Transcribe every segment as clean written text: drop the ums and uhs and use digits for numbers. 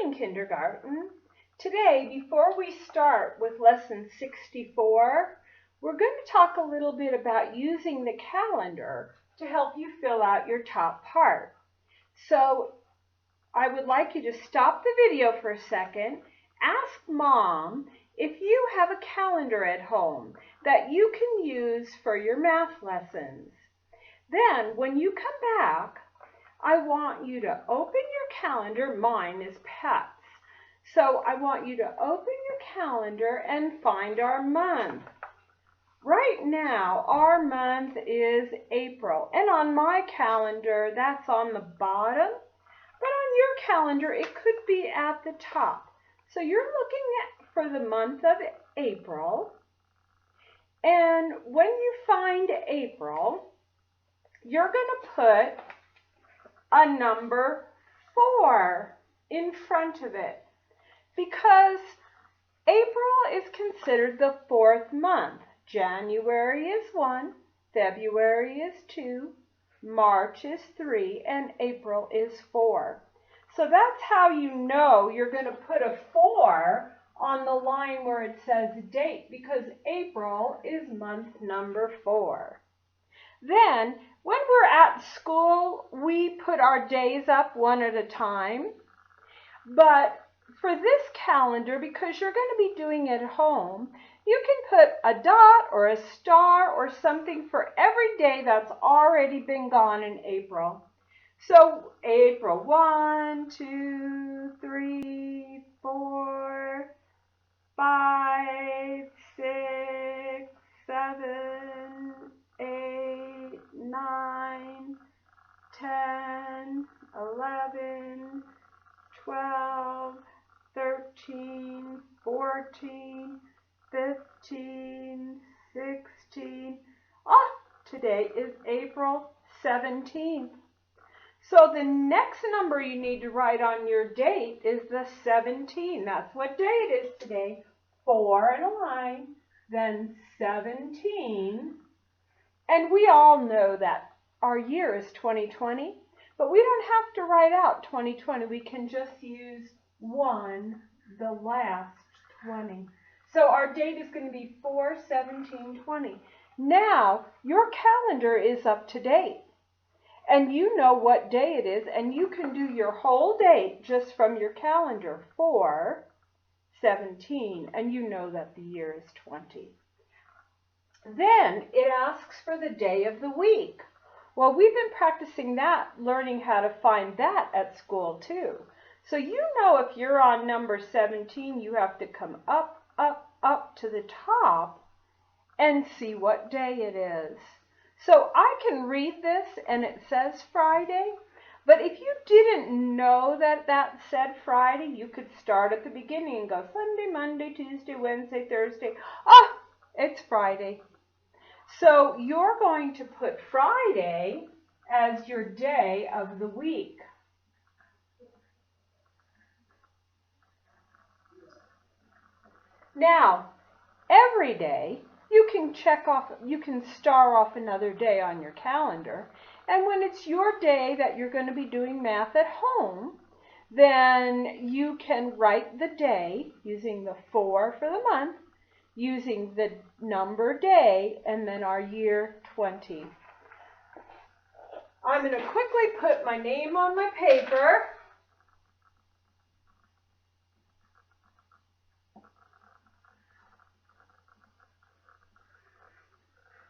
morning, kindergarten. Today, before we start with lesson 64, we're going to talk a little bit about using the calendar to help you fill out your top part. So I would like you to stop the video for a second. Ask Mom if you have a calendar at home that you can use for your math lessons. Then, when you come back, I want you to open your calendar. Mine is Pets. So I want you to open your calendar and find our month. Right now, our month is April. And on my calendar, that's on the bottom. But on your calendar, it could be at the top. So you're looking for the month of April. And when you find April, you're going to put a number 4 in front of it because April is considered the 4th month. January is 1, February is 2, March is 3, and April is 4. So that's how you know you're going to put a 4 on the line where it says date because April is month number 4. Then, when we're at school, we put our days up one at a time. But for this calendar, because you're going to be doing it at home, you can put a dot or a star or something for every day that's already been gone in April. So, April 1, 2, 3, 4, 5, 6, 7, 8, 9, 10, 11, 12, 13, 14, 15, 16. Today is April 17th. So the next number you need to write on your date is the 17. That's what date it is today. 4 in a line, then 17. And we all know that our year is 2020, but we don't have to write out 2020. We can just use 1, the last 20. So our date is going to be 4/17/20. Now, your calendar is up to date, and you know what day it is, and you can do your whole date just from your calendar, 4/17, and you know that the year is 20. Then it asks for the day of the week. Well, we've been practicing that, learning how to find that at school too. So you know if you're on number 17, you have to come up, up, up to the top and see what day it is. So I can read this and it says Friday, but if you didn't know that that said Friday, you could start at the beginning and go Sunday, Monday, Tuesday, Wednesday, Thursday. It's Friday. So you're going to put Friday as your day of the week. Now, every day you can star off another day on your calendar. And when it's your day that you're going to be doing math at home, then you can write the day using the 4 for the month, using the number day, and then our year 20. I'm going to quickly put my name on my paper.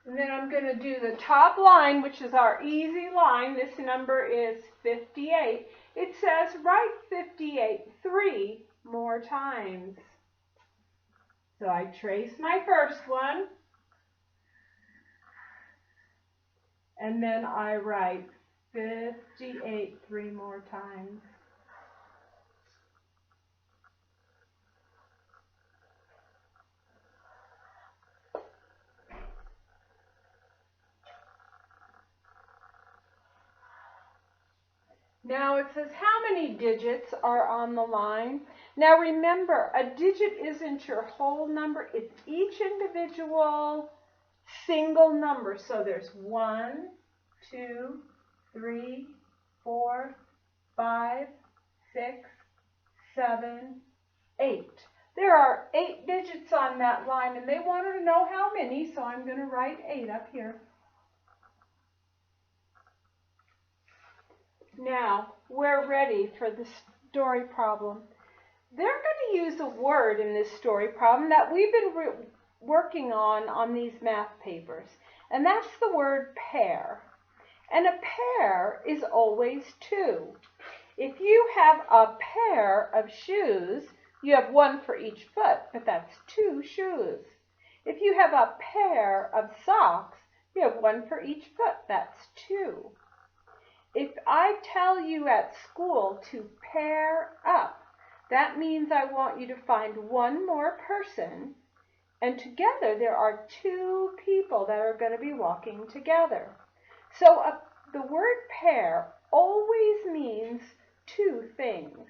And then I'm going to do the top line, which is our easy line. This number is 58. It says write 58 3 more times. So I trace my first one, and then I write 58 3 more times. Now it says how many digits are on the line. Now remember, a digit isn't your whole number, it's each individual single number. So there's 1, 2, 3, 4, 5, 6, 7, 8. There are 8 digits on that line, and they wanted to know how many, so I'm going to write 8 up here. Now, we're ready for the story problem. They're going to use a word in this story problem that we've been working on these math papers, and that's the word pair. And a pair is always 2. If you have a pair of shoes, you have 1 for each foot, but that's 2 shoes. If you have a pair of socks, you have 1 for each foot, that's 2. If I tell you at school to pair up, that means I want you to find one more person, and together there are 2 people that are going to be walking together. So the word pair always means 2 things.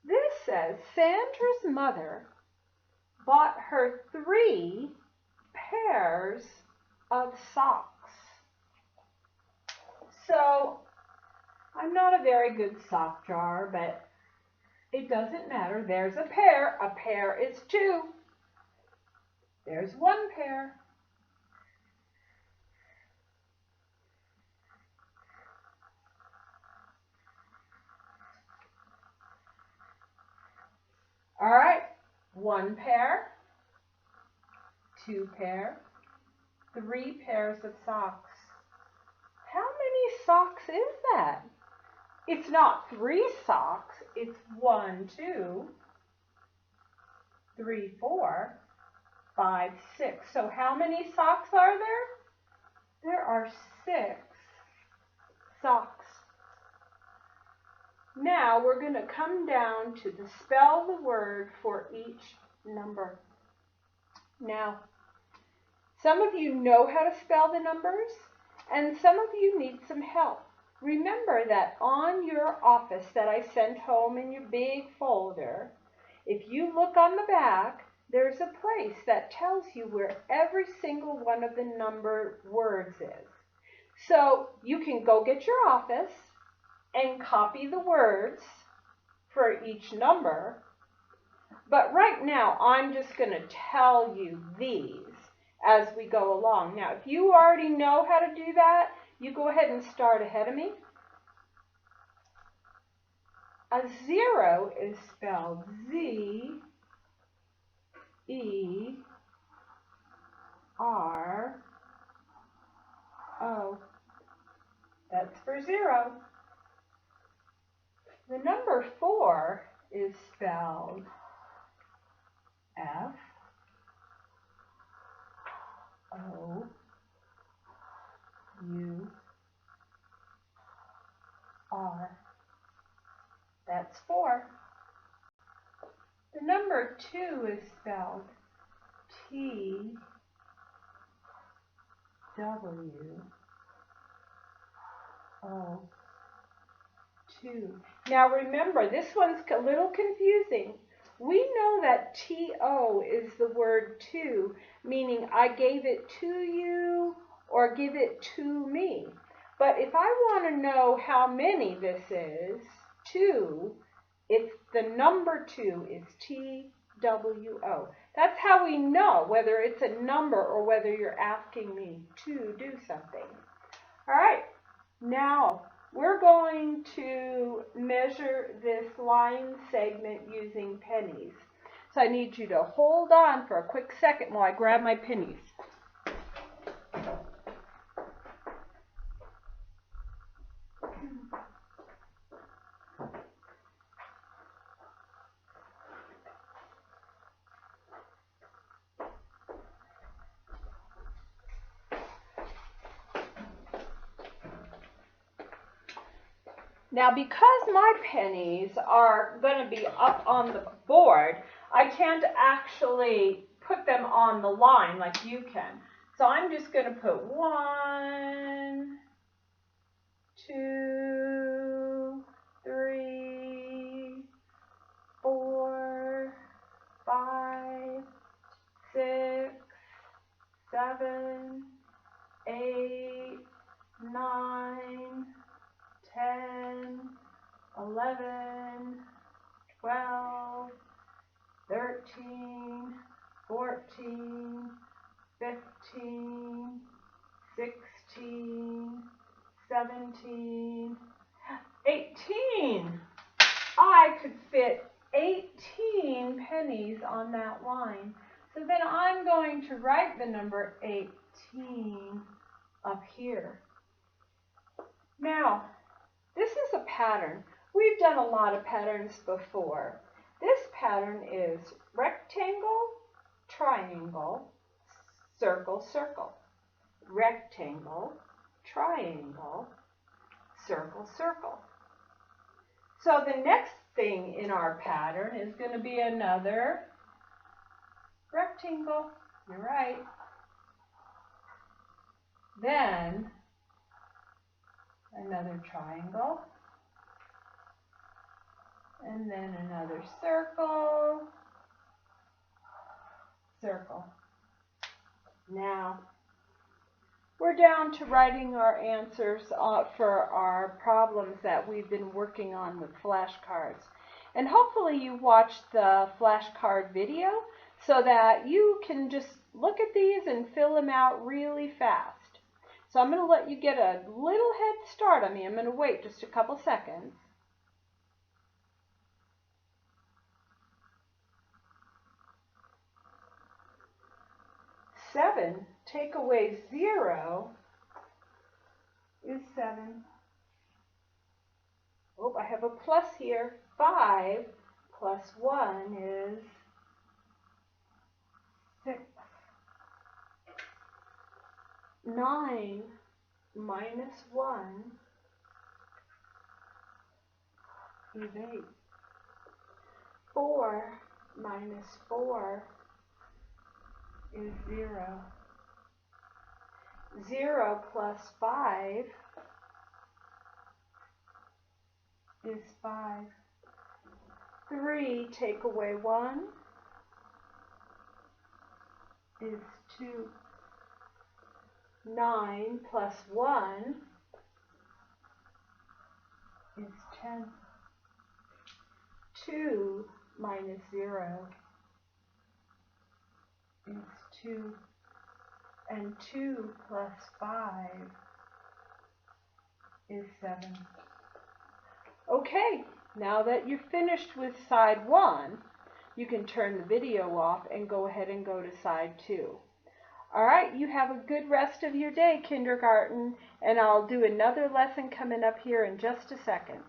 This says Sandra's mother bought her 3 pairs of socks. So I'm not a very good sock drawer, but it doesn't matter. There's a pair. A pair is 2. There's 1 pair. All right, 1 pair, 2 pair, 3 pairs of socks. How many socks is that? It's not 3 socks, it's 1, 2, 3, 4, 5, 6. So how many socks are there? There are 6 socks. Now we're going to come down to spell the word for each number. Now, some of you know how to spell the numbers, and some of you need some help. Remember that on your office that I sent home in your big folder, if you look on the back, there's a place that tells you where every single one of the number words is. So you can go get your office and copy the words for each number. But right now, I'm just going to tell you these as we go along. Now, if you already know how to do that, you go ahead and start ahead of me. A 0 is spelled Z-E-R-O. That's for 0. The number 4 is spelled F-O-U-R. That's 4. The number 2 is spelled T-W-O-2. Now remember, this one's a little confusing. We know that T-O is the word to, meaning I gave it to you or give it to me. But if I want to know how many this is, 2, it's the number 2 is T-W-O. That's how we know whether it's a number or whether you're asking me to do something. All right, now we're going to measure this line segment using pennies. So I need you to hold on for a quick second while I grab my pennies. Now, because my pennies are going to be up on the board, I can't actually put them on the line like you can. So I'm just going to put 1, 2, 3, 4, 5, 6, 7, 8, 9, 10, 11, 12, 13, 14, 15, 16, 17, 18. I could fit 18 pennies on that line. So then I'm going to write the number 18 up here. Now, this is a pattern. We've done a lot of patterns before. This pattern is rectangle, triangle, circle, circle. Rectangle, triangle, circle, circle. So the next thing in our pattern is going to be another rectangle. You're right. Then another triangle. And then another circle. Circle. Now, we're down to writing our answers for our problems that we've been working on with flashcards. And hopefully you watched the flashcard video so that you can just look at these and fill them out really fast. So I'm going to let you get a little head start on me. I'm going to wait just a couple seconds. Seven, take away 0 is 7. Oh, I have a plus here. 5 plus 1 is 6. 9 minus 1 is 8. 4 minus 4 is 0. 0 plus 5 is 5. 3 take away 1 is 2. 9 plus 1 is 10. 2 minus 0 is 2. And 2 plus 5 is 7. Okay, now that you're finished with side 1, you can turn the video off and go ahead and go to side 2. All right, you have a good rest of your day, kindergarten, and I'll do another lesson coming up here in just a second.